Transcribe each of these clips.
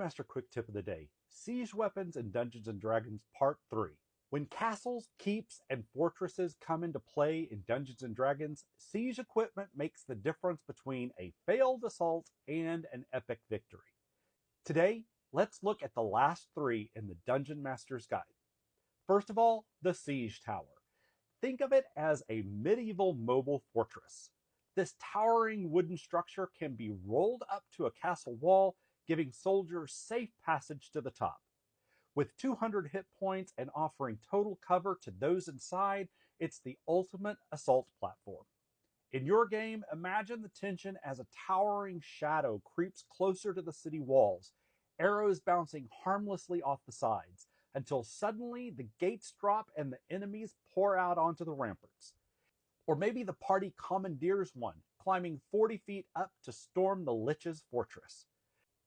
Master Quick Tip of the Day, Siege Weapons in Dungeons & Dragons Part 3. When castles, keeps, and fortresses come into play in Dungeons & Dragons, siege equipment makes the difference between a failed assault and an epic victory. Today, let's look at the last three in the Dungeon Master's Guide. First of all, the Siege Tower. Think of it as a medieval mobile fortress. This towering wooden structure can be rolled up to a castle wall, giving soldiers safe passage to the top. With 200 hit points and offering total cover to those inside, it's the ultimate assault platform. In your game, imagine the tension as a towering shadow creeps closer to the city walls, arrows bouncing harmlessly off the sides, until suddenly the gates drop and the enemies pour out onto the ramparts. Or maybe the party commandeers one, climbing 40 feet up to storm the Lich's fortress.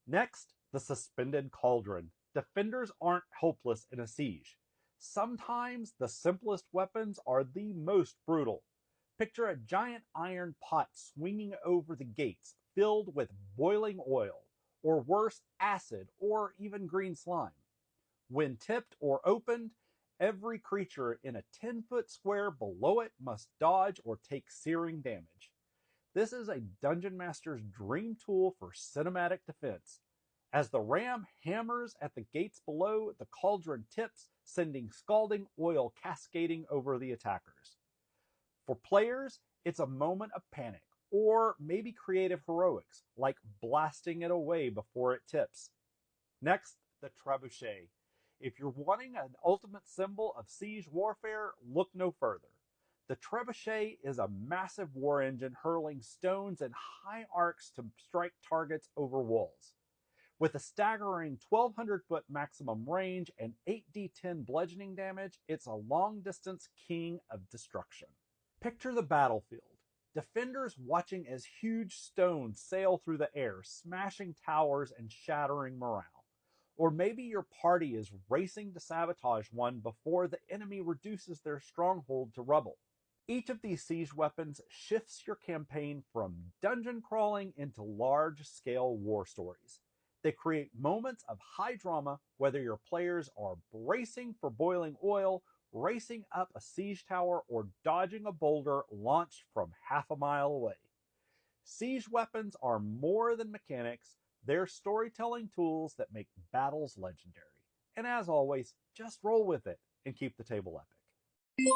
Next, the Suspended Cauldron. Defenders aren't helpless in a siege. Sometimes the simplest weapons are the most brutal. Picture a giant iron pot swinging over the gates, filled with boiling oil, or worse, acid, or even green slime. When tipped or opened, every creature in a 10-foot square below it must dodge or take searing damage. This is a Dungeon Master's dream tool for cinematic defense. As the ram hammers at the gates below, the cauldron tips, sending scalding oil cascading over the attackers. For players, it's a moment of panic, or maybe creative heroics, like blasting it away before it tips. Next, the trebuchet. If you're wanting an ultimate symbol of siege warfare, look no further. The trebuchet is a massive war engine hurling stones and high arcs to strike targets over walls. With a staggering 1,200-foot maximum range and 8d10 bludgeoning damage, it's a long-distance king of destruction. Picture the battlefield. Defenders watching as huge stones sail through the air, smashing towers and shattering morale. Or maybe your party is racing to sabotage one before the enemy reduces their stronghold to rubble. Each of these siege weapons shifts your campaign from dungeon crawling into large-scale war stories. They create moments of high drama, whether your players are bracing for boiling oil, racing up a siege tower, or dodging a boulder launched from half a mile away. Siege weapons are more than mechanics, they're storytelling tools that make battles legendary. And as always, just roll with it and keep the table epic.